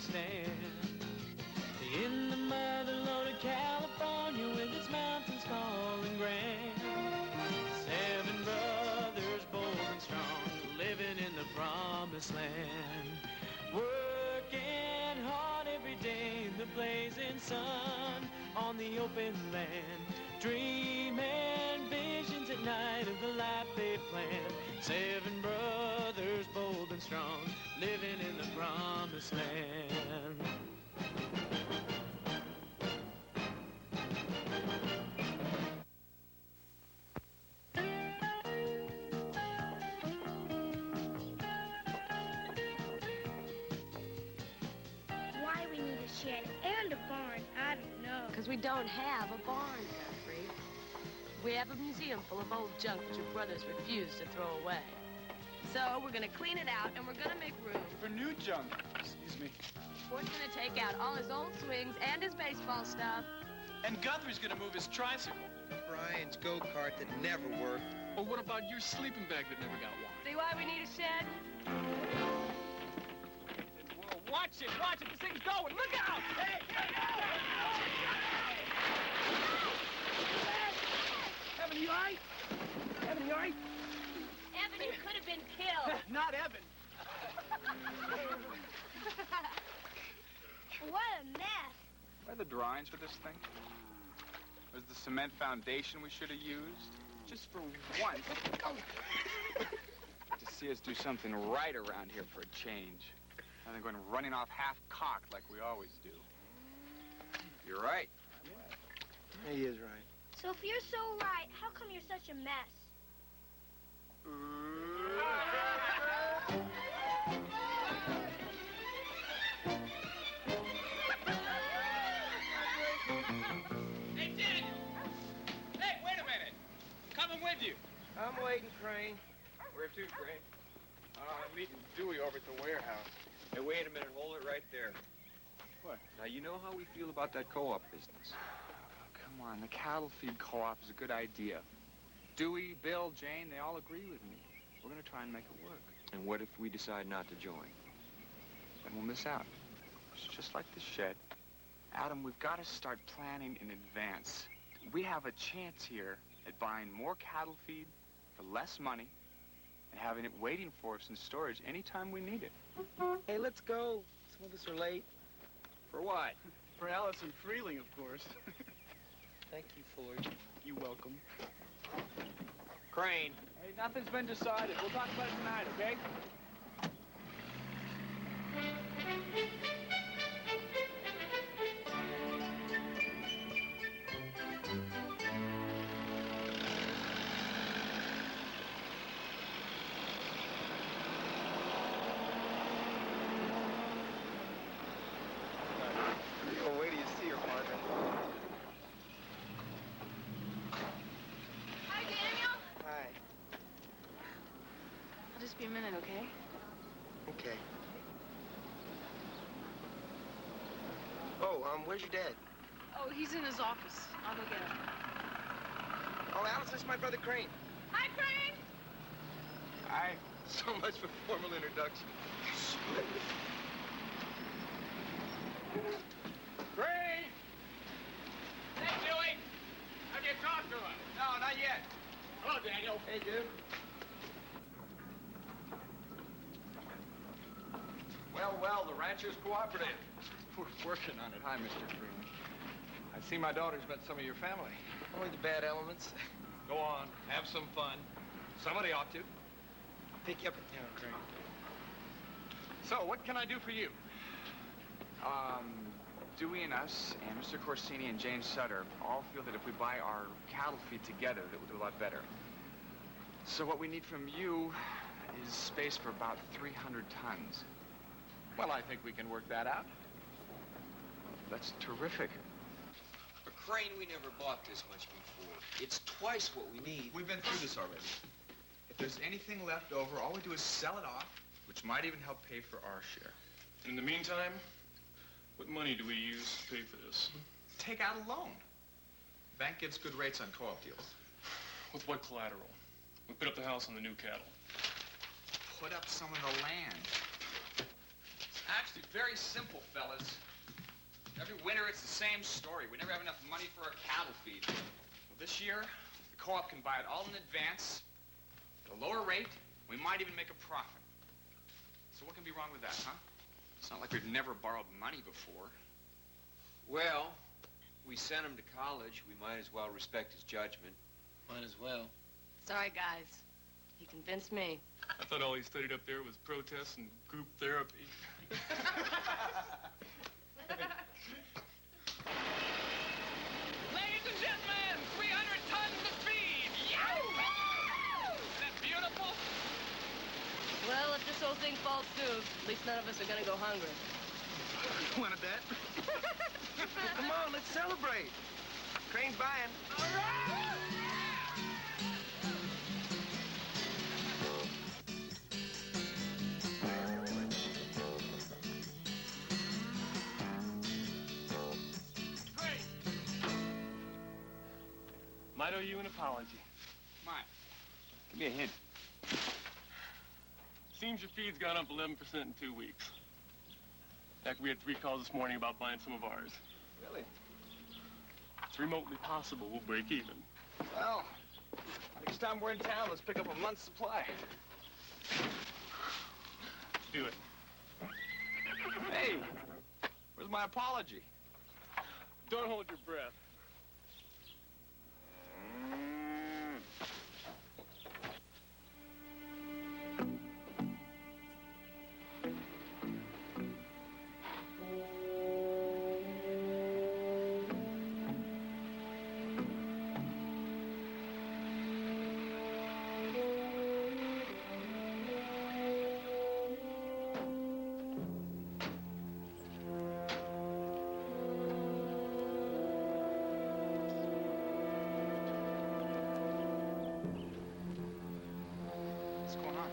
stand. In the motherlode of California with its mountains tall and grand. 7 brothers bold and strong living in the promised land. Working hard every day in the blazing sun on the open land. Dreaming visions at night of the life they've planned. 7 brothers bold and strong living in the promised land. Why we need a shed and a barn, I don't know. Because we don't have a barn, Guthrie. We have a museum full of old junk that your brothers refuse to throw away. So we're going to clean it out, and we're going to make room. For new junk. Excuse me. Fort's going to take out all his old swings and his baseball stuff. And Guthrie's going to move his tricycle. Brian's go-kart that never worked. Or what about your sleeping bag that never got washed? See why we need a shed? Well, watch it, this thing's going. Look out! Hey! Evan, you all right? Evan, you all right? Evan, you could have been killed. Not Evan. What a mess. Where are the drawings for this thing? Was the cement foundation we should have used? Just for once. To see us do something right around here for a change. Rather than going running off half-cocked like we always do. You're right. He is right. So if you're so right, how come you're such a mess? Hey, Daniel! Hey, wait a minute. Coming with you. I'm waiting, Crane. Where to, Crane? I'm meeting Dewey over at the warehouse. Hey, wait a minute. Hold it right there. What? Now, you know how we feel about that co-op business. Come on, the cattle feed co-op is a good idea. Dewey, Bill, Jane, they all agree with me. We're going to try and make it work. And what if we decide not to join? Then we'll miss out. It's just like the shed. Adam, we've got to start planning in advance. We have a chance here at buying more cattle feed for less money and having it waiting for us in storage anytime we need it. Hey, let's go. Some of us are late. For what? For Allison Freeling, of course. Thank you, Floyd. You're welcome. Crane. Hey, nothing's been decided. We'll talk about it tonight, okay? Oh, wait till you see her, partner. Hi, Daniel. Hi. I'll just be a minute, okay? Okay. Oh, where's your dad? Oh, he's in his office. I'll go get him. Oh, Alice, this is my brother Crane. Hi, Crane. Hi. So much for formal introduction. Crane! Hey, Dewey! Have you talked to him? No, not yet. Hello, Daniel. Hey, dude. Well, the Ranchers Cooperative. We're working on it. Hi, Mr. Freeman. I see my daughter's met some of your family. Only the bad elements. Go on, have some fun. Somebody ought to. I'll pick you up in town, Crane. So, what can I do for you? Dewey and us and Mr. Corsini and James Sutter all feel that if we buy our cattle feed together, that we'll do a lot better. So what we need from you is space for about 300 tons. Well, I think we can work that out. That's terrific. But Crane, we never bought this much before. It's twice what we need. We've been through this already. If there's anything left over, all we do is sell it off, which might even help pay for our share. In the meantime, what money do we use to pay for this? Take out a loan. Bank gives good rates on co-op deals. With what collateral? We put up the house on the new cattle. Put up some of the land. Actually, very simple, fellas. Every winter, it's the same story. We never have enough money for our cattle feed. Well, this year, the co-op can buy it all in advance at a lower rate. We might even make a profit. So what can be wrong with that, huh? It's not like we've never borrowed money before. Well, we sent him to college. We might as well respect his judgment. Might as well. Sorry, guys. He convinced me. I thought all he studied up there was protests and group therapy. Ladies and gentlemen, 300 tons of feed! Yahoo! Isn't that beautiful? Well, if this whole thing falls through, at least none of us are gonna go hungry. Want a bet? Come on, let's celebrate. Crane's buying. All right! Might owe you an apology. Mine. Give me a hint. Seems your feed's gone up 11% in 2 weeks. In fact, we had 3 calls this morning about buying some of ours. Really? It's remotely possible we'll break even. Well, next time we're in town, let's pick up a month's supply. Do it. Hey, where's my apology? Don't hold your breath. What's going on?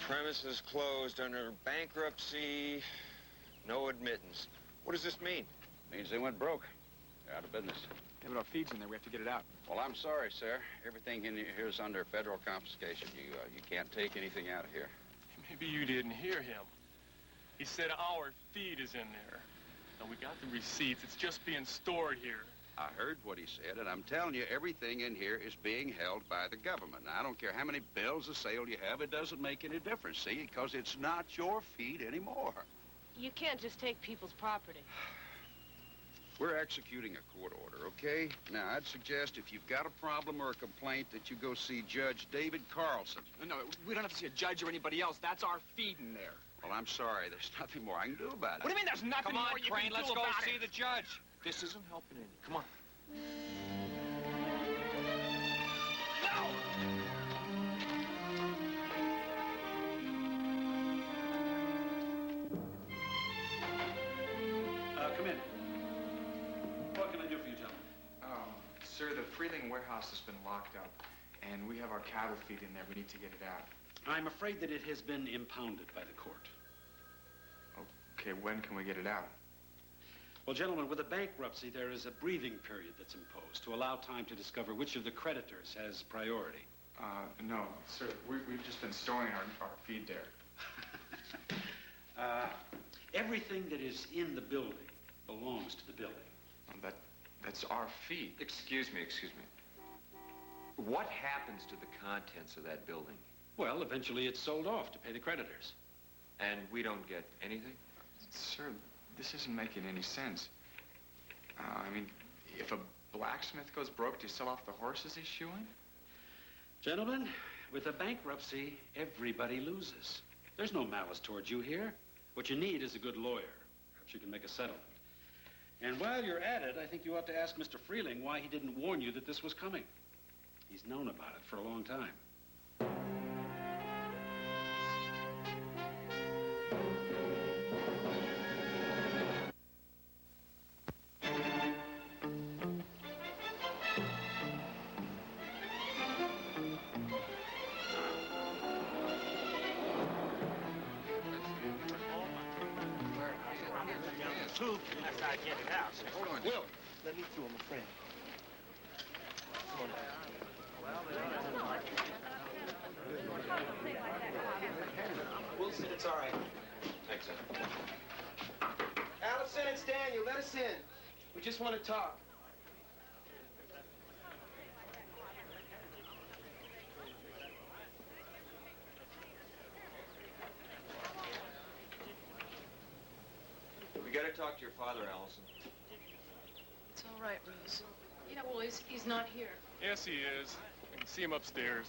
Premises closed under bankruptcy, no admittance. What does this mean? Means they went broke. They're out of business. Yeah, but our feed's in there. We have to get it out. Well, I'm sorry, sir. Everything in here is under federal confiscation. You can't take anything out of here. Maybe you didn't hear him. He said our feed is in there. And we got the receipts. It's just being stored here. I heard what he said, and I'm telling you, everything in here is being held by the government. Now, I don't care how many bills of sale you have, it doesn't make any difference, see? Because it's not your feed anymore. You can't just take people's property. We're executing a court order, okay? Now, I'd suggest if you've got a problem or a complaint that you go see Judge David Carlson. No, we don't have to see a judge or anybody else. That's our feed in there. Well, I'm sorry. There's nothing more I can do about it. What do you mean there's nothing Come on, more you Crane, can let's do go about see it? the judge. This isn't helping any. Come on. No! Come in. What can I do for you, gentlemen? Sir, the Freeling warehouse has been locked up, and we have our cattle feed in there. We need to get it out. I'm afraid that it has been impounded by the court. Okay, when can we get it out? Well, gentlemen, with a bankruptcy, there is a breathing period that's imposed to allow time to discover which of the creditors has priority. No, sir, we've just been storing our feed there. Everything that is in the building belongs to the building. That's our feed. Excuse me. What happens to the contents of that building? Well, eventually it's sold off to pay the creditors. And we don't get anything? Sir, this isn't making any sense. I mean, if a blacksmith goes broke, do you sell off the horses he's shoeing? Gentlemen, with a bankruptcy, everybody loses. There's no malice towards you here. What you need is a good lawyer. Perhaps you can make a settlement. And while you're at it, I think you ought to ask Mr. Freeling why he didn't warn you that this was coming. He's known about it for a long time. Will, let me through. I'm a friend. Come on. let us in. We just want to talk. We gotta talk to your father, Allison. It's all right, Rose. Yeah, well, he's not here. Yes, he is. I can see him upstairs.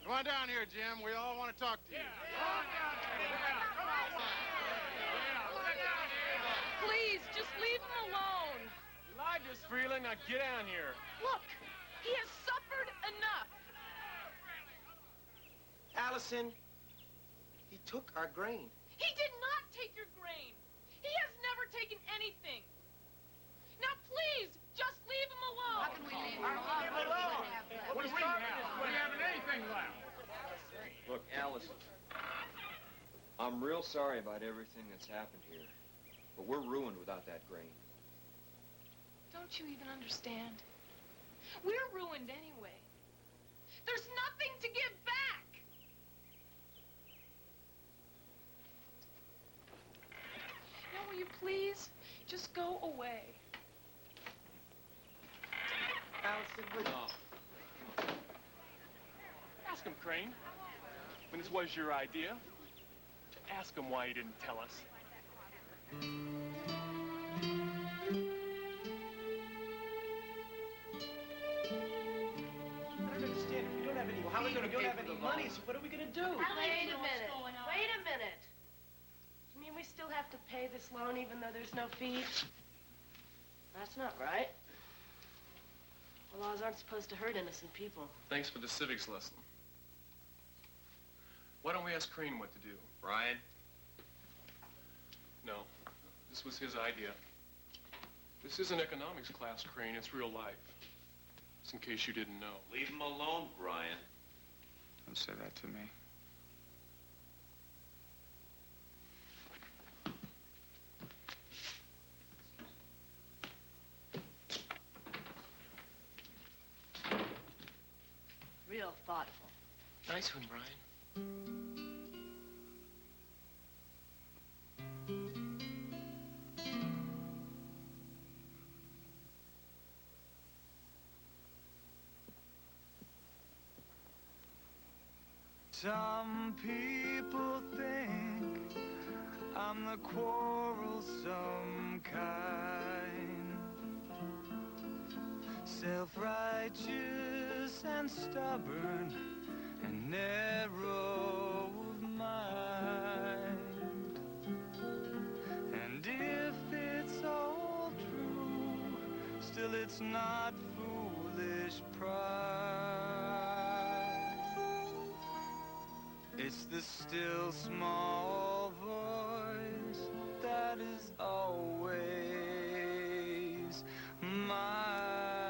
Come on down here, Jim. We all want to talk to you. Please, just leave him alone. You lied to us, Freeling. Now get down here. Look, he has suffered enough. Allison, he took our grain. He did not take your grain. He has never taken anything. Now, please, just leave him alone. How can we leave him alone? What do we have? We haven't anything left. Look, Allison, I'm real sorry about everything that's happened here, but we're ruined without that grain. Don't you even understand? We're ruined anyway. There's nothing to give back. Now, will you please just go away? Allison, would No. Ask him, Crane. When this was your idea, ask him why he didn't tell us. I don't understand. If we don't have any How are we gonna we don't pay have for any the money, loan? so what are we going to do? Wait a minute. Wait a minute. You mean we still have to pay this loan even though there's no fee? That's not right. The laws aren't supposed to hurt innocent people. Thanks for the civics lesson. Why don't we ask Crane what to do? Brian? No, this was his idea. This isn't economics class, Crane. It's real life. Just in case you didn't know. Leave him alone, Brian. Don't say that to me. Real thoughtful. Nice one, Brian. Some people think I'm the quarrelsome kind, self-righteous and stubborn and narrow of mind. And if it's all true, still it's not foolish pride. It's the still small voice